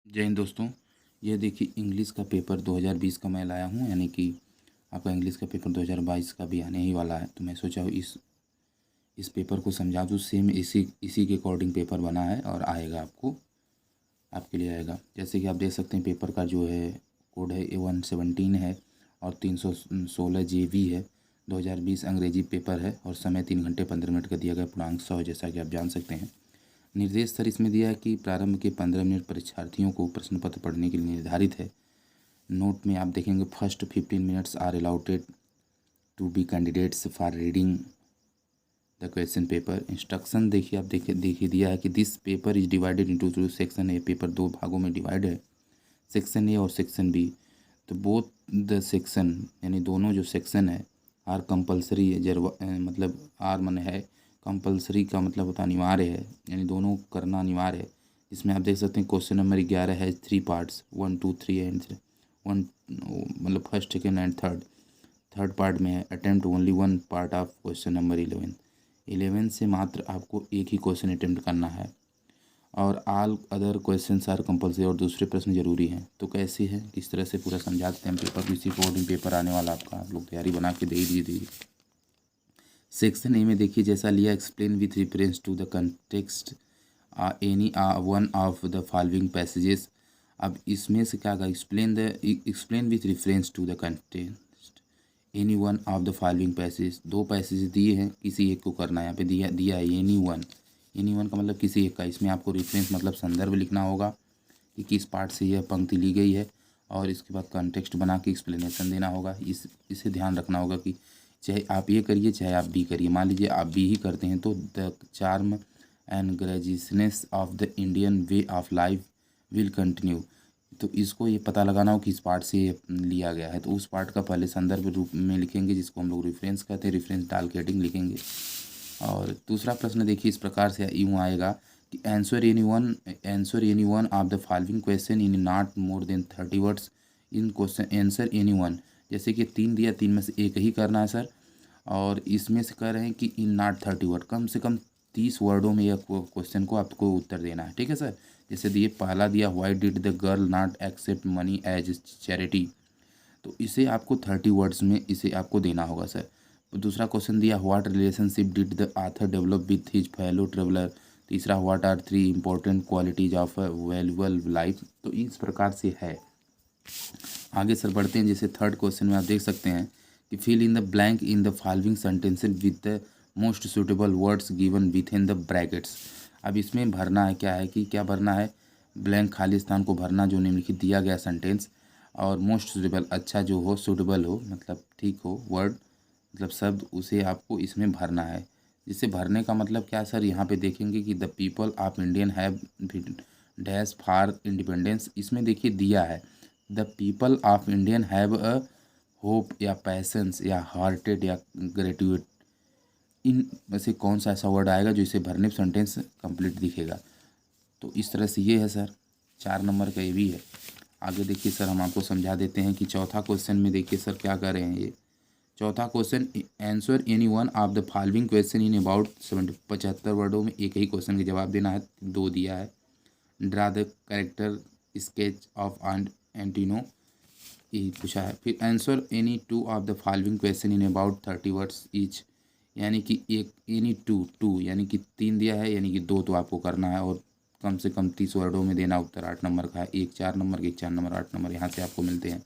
जय हिंद दोस्तों। ये देखिए इंग्लिश का पेपर 2020 का मैं लाया हूँ, यानी कि आपका इंग्लिश का पेपर 2022 का भी आने ही वाला है। तो मैं सोचा हूँ इस पेपर को समझा दूँ। सेम इसी के अकॉर्डिंग पेपर बना है और आएगा आपके लिए आएगा। जैसे कि आप देख सकते हैं पेपर का जो है कोड है A117 है और 316 JV है। 2020 अंग्रेजी पेपर है और समय 3 घंटे 15 मिनट का दिया गया। पूर्णांक 100 जैसा कि आप जान सकते हैं। निर्देश सर इसमें दिया है कि प्रारंभ के 15 मिनट परीक्षार्थियों को प्रश्न पत्र पढ़ने के लिए निर्धारित है। नोट में आप देखेंगे first 15 minutes are allotted to be candidates for reading the question paper. Instruction देखिए, आप देखिए दिया है कि this paper is divided into two section. ए पेपर दो भागों में डिवाइड है, सेक्शन ए और सेक्शन बी। तो बोथ द सेक्शन यानी दोनों जो सेक्शन है आर कंपलसरी मतलब आर मन है कंपलसरी का मतलब होता अनिवार्य है, यानी दोनों करना अनिवार्य है। इसमें आप देख सकते हैं क्वेश्चन नंबर 11 है 3 पार्ट्स 1 2 3 एंड 1 मतलब first second and third part में है। Attempt only one part of question number 11 से मात्र आपको एक ही क्वेश्चन अटेम्प्ट करना है और all other questions are compulsory और दूसरे प्रश्न जरूरी हैं। तो कैसे है, किस तरह से पूरा समझा देते हैं पेपर को। इसी अकॉर्डिंग पेपर आने वाला आपका, आप लोग तैयारी बना के दे ही दीजिए। सेक्शन ए में देखिए जैसा लिया, explain with reference to the context any one of the following passages. अब इसमें से क्या explain with reference to the context any one of the following passage. दो पैसेज दिए हैं, किसी एक को करना है। यहाँ पे दिया है एनी वन का मतलब किसी एक का। इसमें आपको रेफरेंस मतलब संदर्भ लिखना होगा कि किस पार्ट से यह पंक्ति ली गई है और इसके बाद कॉन्टेक्स्ट बना के एक्सप्लेनेशन देना होगा। इसे ध्यान रखना होगा कि चाहे आप ये करिए चाहे आप बी करिए। मान लीजिए आप बी ही करते हैं तो the charm and graciousness of the Indian way of life will continue. तो इसको ये पता लगाना हो कि इस पार्ट से ये लिया गया है, तो उस पार्ट का पहले संदर्भ रूप में लिखेंगे जिसको हम लोग रेफरेंस कहते हैं। रेफरेंस डाल के हेडिंग लिखेंगे। और दूसरा प्रश्न देखिए इस प्रकार से यूँ आएगा कि answer any one of the following question in not more than 30 words. In question answer any one, जैसे कि 3 दिया, 3 में से एक ही करना है सर। और इसमें से कह रहे हैं कि इन नॉट 30 वर्ड, कम से कम 30 वर्डों में यह क्वेश्चन को आपको उत्तर देना है। ठीक है सर। जैसे दिए पहला दिया why did the girl not accept money as charity. तो इसे आपको 30 वर्ड्स में इसे आपको देना होगा सर। दूसरा क्वेश्चन दिया what relationship did the author develop with his fellow traveller. तीसरा what are 3 important qualities of a valuable life. तो इस प्रकार से है। आगे सर बढ़ते हैं। जैसे थर्ड क्वेश्चन में आप देख सकते हैं कि fill in the blank in the following sentences with the most suitable words given within the brackets. अब इसमें भरना है क्या है कि क्या भरना है, ब्लैंक खाली स्थान को भरना जो निम्नलिखित दिया गया सेंटेंस और मोस्ट सुटेबल अच्छा जो हो, सुटेबल हो मतलब ठीक हो, वर्ड मतलब शब्द, उसे आपको इसमें भरना है। जिसे भरने का मतलब क्या सर, यहाँ पे देखेंगे कि the people of Indian have dash for independence. इसमें देखिए दिया है the people of Indian have a hope या पैसेंस या हार्टेड या ग्रेट्यूट। इन में से कौन सा ऐसा वर्ड आएगा जो इसे भरने सेंटेंस कंप्लीट दिखेगा। तो इस तरह से ये है सर, 4 नंबर का ये भी है। आगे देखिए सर हम आपको समझा देते हैं कि चौथा क्वेश्चन में देखिए सर क्या कर रहे हैं। ये चौथा question, answer any one of the following question in about 75 वर्डों में एक ही क्वेश्चन का जवाब देना है। 2 दिया है। Draw the character sketch of Antino, यही पूछा है। फिर answer any two of the following question in about 30 words each, यानी कि एक एनी टू यानी कि 3 दिया है, यानी कि 2 तो आपको करना है और कम से कम 30 वर्डों में देना। उत्तर 8 नंबर का है। एक 4 नंबर, एक 4 नंबर, 8 नंबर यहाँ से आपको मिलते हैं।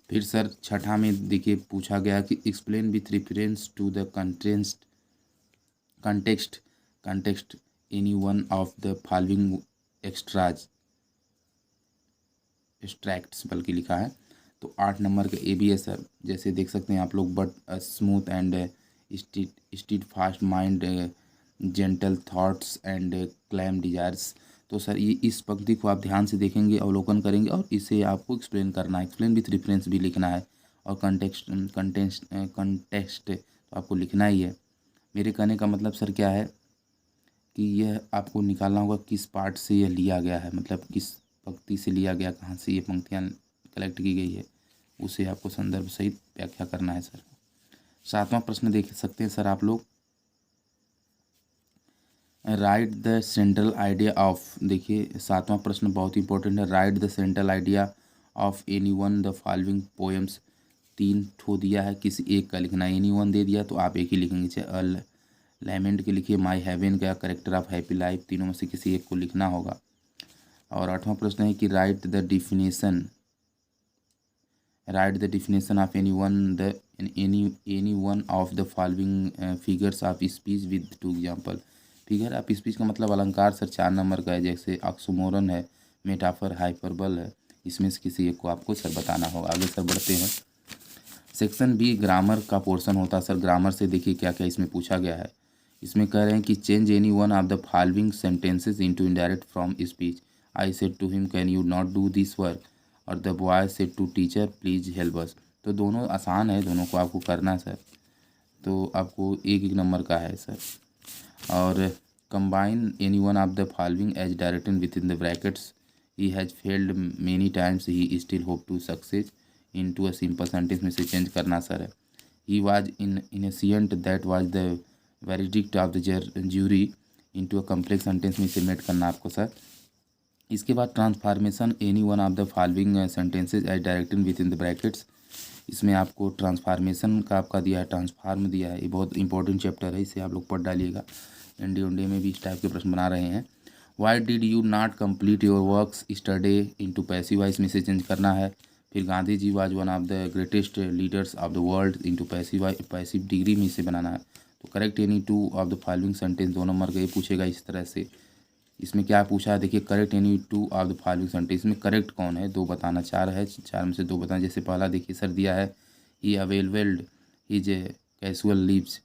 फिर सर छठा में देखिए पूछा गया कि explain with reference to the context any one of the following extracts बल्कि लिखा है। तो 8 नंबर का ए भी है सर। जैसे देख सकते हैं आप लोग, but smooth and steadfast mind, gentle thoughts and calm desires. तो सर ये इस पंक्ति को आप ध्यान से देखेंगे, अवलोकन करेंगे और इसे आपको एक्सप्लेन करना है। एक्सप्लेन विथ रेफरेंस भी लिखना है और कंटेक्स्ट तो आपको लिखना ही है। मेरे कहने का मतलब सर क्या है कि यह आपको निकालना होगा किस पार्ट से यह लिया गया है, मतलब किस पंक्ति से लिया गया, कहाँ से ये पंक्तियाँ कलेक्ट की गई है, उसे आपको संदर्भ सहित व्याख्या करना है सर। 7वां प्रश्न देख सकते हैं सर आप लोग। Right the central idea of, देखिए 7वां प्रश्न बहुत इंपॉर्टेंट है। Right the central idea of any one the following poems. 3 ठो दिया है, किसी एक का लिखना है। एनी वन दे दिया तो आप एक ही लिखेंगे, चाहे लैमेंट के लिखिए, माई हेवन का, करेक्टर ऑफ हैप्पी लाइफ, तीनों में से किसी एक को लिखना होगा। और 8वां प्रश्न है कि right the definition of any one of the following figures of speech with 2 example. Figure of speech का मतलब अलंकार सर 4 नंबर का है, जैसे ऑक्सीमोरन है, मेटाफर, हाइपरबल है। इसमें से किसी एक को आपको सर बताना होगा। आगे सर बढ़ते हैं। सेक्शन बी ग्रामर का पोर्शन होता है सर। ग्रामर से देखिए क्या क्या इसमें पूछा गया है। इसमें कह रहे हैं कि change any one of the following sentences into indirect from speech. I said to him can you not do this work, और the boy said to teacher please help us. तो दोनों आसान है, दोनों को आपको करना है सर। तो आपको एक एक नंबर का है सर। और combine any one of the following as directed within the brackets. He has failed many times, he still hope to success into a simple sentence में से चेंज करना सर है। He was innocent that was the verdict of the jury into a complex sentence में से मेट करना आपको sir. इसके बाद transformation any one of the following sentences as directed within the brackets. इसमें आपको ट्रांसफॉर्मेशन का आपका दिया है, ट्रांसफॉर्म दिया है। ये बहुत इंपॉर्टेंट चैप्टर है, इसे आप लोग पढ़ डालिएगा। एनडी ओनडी में भी इस टाइप के प्रश्न बना रहे हैं। Why did you not complete your works yesterday into passive voice में से चेंज करना है। फिर Gandhi ji was one of the greatest leaders of the world into passive degree में से बनाना है। तो correct any 2 of the following sentence, 2 number का ये पूछेगा इस तरह से। इसमें क्या पूछा है देखिए, correct any 2 of the following sentence. इसमें करेक्ट कौन है, 2 बताना। 4 है, 4 में से 2 बताना। जैसे पहला देखिए सर दिया है, he availed his casual leaves.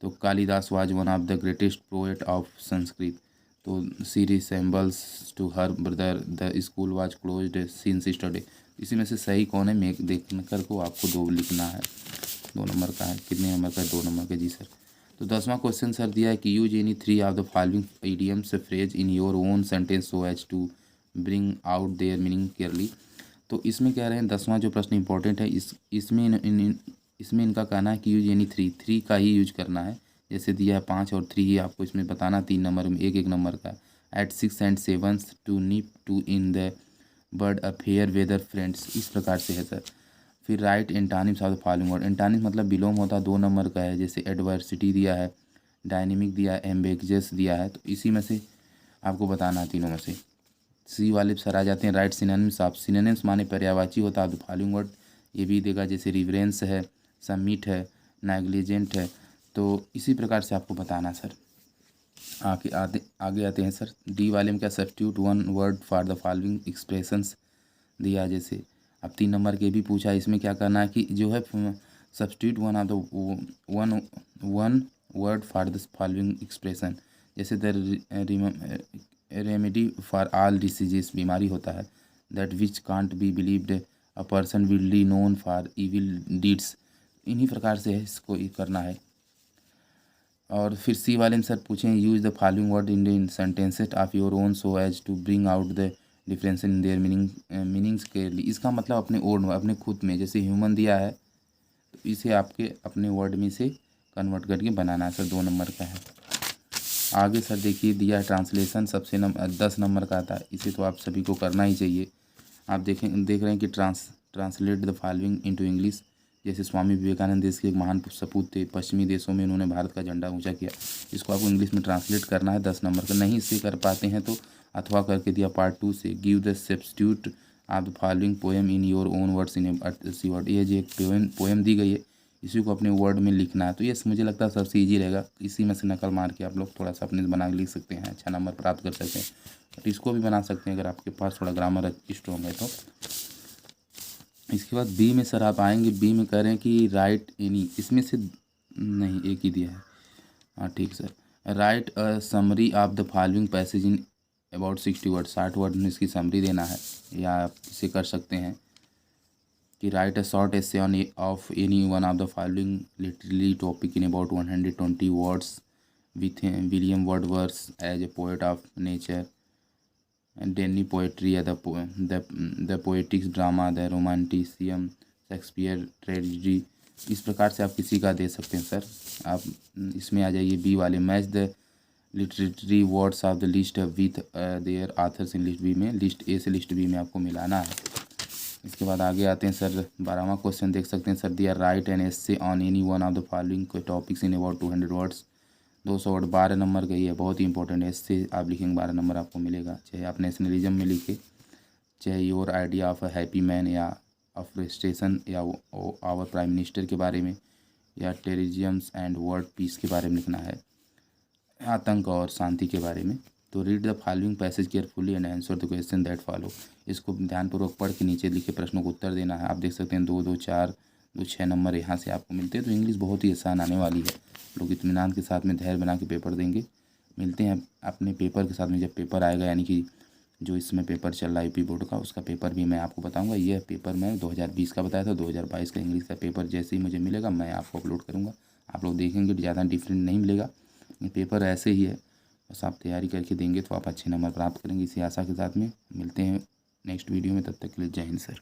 तो Kalidas was one of the greatest poet of Sanskrit. तो she resembles to her brother, the school was closed since yesterday. इसी में से सही कौन है, मेक देखने कर को आपको 2 लिखना है। 2 नंबर का है। कितने नंबर का है, 2 नंबर का जी सर। तो 10वां क्वेश्चन सर दिया है कि use any 3 of the following idioms phrase in your own sentence so as to bring out their meaning clearly. तो इसमें कह रहे हैं 10वां जो प्रश्न इंपॉर्टेंट है, इसमें इनका कहना है कि यूज एनी 3 का ही यूज करना है। जैसे दिया है 5 और 3 ही आपको इसमें बताना, 3 नंबर में एक एक नंबर का। At 6 and 7 to nip to in the bird a fair weather friends, इस प्रकार से है सर। फिर write antonyms of the following word. Antonyms मतलब विलोम होता है, 2 नंबर का है। जैसे एडवर्सिटी दिया है, डायनेमिक दिया है, एम्बेगजस दिया है। तो इसी में से आपको बताना है, तीनों में से। सी वाले सर आ जाते हैं राइट सिनोनिम्स ऑफ। सिनोनिम्स माने पर्यायवाची होता है द फॉलोइंग वर्ड, ये भी देगा। जैसे रिवरेंस है, सबमिट है, नेग्लिजेंट है। तो इसी प्रकार से आपको बताना सर। आगे आते हैं सर। डी वाले में क्या, substitute 1 word for the following expressions दिया। जैसे अब 3 नंबर के भी पूछा, इसमें क्या करना है कि जो है substitute one word for the following expression. जैसे the remedy for all diseases, बीमारी होता है। That which can't be believed a person widely known for evil deeds. इन्हीं प्रकार से है, इसको ये करना है। और फिर सी वाले में सर पूछें, use the following word in sentences of your own so as to bring out the difference in their meanings clearly. इसका मतलब अपने ओन अपने खुद में, जैसे ह्यूमन दिया है तो इसे आपके अपने वर्ड में से कन्वर्ट करके बनाना है सर। 2 नंबर का है। आगे सर देखिए दिया है ट्रांसलेशन, सबसे 10 नंबर का आता है। इसे तो आप सभी को करना ही चाहिए। आप देख रहे हैं कि translate the following into English. जैसे स्वामी विवेकानंद देश के एक महान सपूत थे, पश्चिमी देशों में उन्होंने भारत का झंडा ऊंचा किया। इसको आपको इंग्लिश में ट्रांसलेट करना है, 10 नंबर का। नहीं इससे कर पाते हैं तो अथवा करके दिया पार्ट 2 से, give the substitute of the following poem in your own words in see word. ये जो एक पोएम दी गई है, इसी को अपने वर्ड में लिखना है। तो ये मुझे लगता है सबसे ईजी रहेगा। इसी में से नकल मार के आप लोग थोड़ा सा अपने बना के लिख सकते हैं, अच्छा नंबर प्राप्त कर सकते हैं। बट इसको भी बना सकते हैं अगर आपके पास थोड़ा ग्रामर स्ट्रॉन्ग है तो। इसके बाद बी में सर आप आएंगे, बी में कह रहे हैं कि राइट एनी, इसमें से नहीं एक ही दिया है। हाँ ठीक sir. Right a summary of the following passage in about 60 word, 60 word में इसकी समरी देना है। या आप इसे कर सकते हैं कि write a short essay on of any one of the following literary topic in about 120 words with William Wordsworth as a poet of nature, डेनी पोएट्री या the poetics drama, the romanticism, Shakespeare tragedy. इस प्रकार से आप किसी का दे सकते हैं सर। आप इसमें आ जाइए बी वाले, match the literary words of the list with their authors in list B में, लिस्ट ए से लिस्ट बी में आपको मिलाना है। इसके बाद आगे आते हैं सर 12वां क्वेश्चन देख सकते हैं sir, dear write an essay on any one of the following topics in about 200 words. 200 word 12 number का ही है, बहुत ही इंपॉर्टेंट है। इससे आप लिखेंगे 12 नंबर आपको मिलेगा, चाहे आप नेशनलिज्म में लिखे, चाहे your idea of a happy man या अफ्रेस्टेशन या आवर प्राइम मिनिस्टर के बारे में, या टेररिज्म्स एंड वर्ल्ड पीस के बारे में लिखना है, आतंक और शांति के बारे में। तो read the following passage carefully and answer the question that follow. इसको ध्यानपूर्वक पढ़ के नीचे लिखे प्रश्नों को उत्तर देना है। आप देख सकते हैं 2, 2, 4, 2, 6 नंबर यहाँ से आपको मिलते हैं। तो इंग्लिश बहुत ही आसान आने वाली है, लोग इत्मीनान के साथ में धैर्य बना के पेपर देंगे। मिलते हैं अपने पेपर के साथ में, जब पेपर आएगा, यानी कि जो इसमें पेपर चल रहा है यूपी बोर्ड का, उसका पेपर भी मैं आपको बताऊंगा। यह पेपर मैं 2020 का बताया था, 2022 का इंग्लिश का पेपर जैसे ही मुझे मिलेगा मैं आपको अपलोड करूंगा। आप लोग देखेंगे, ज़्यादा डिफरेंट नहीं मिलेगा, ये पेपर ऐसे ही है, बस आप तैयारी करके देंगे तो आप अच्छे नंबर प्राप्त करेंगे। इसी आशा के साथ में मिलते हैं नेक्स्ट वीडियो में, तब तक के लिए जय हिंद सर।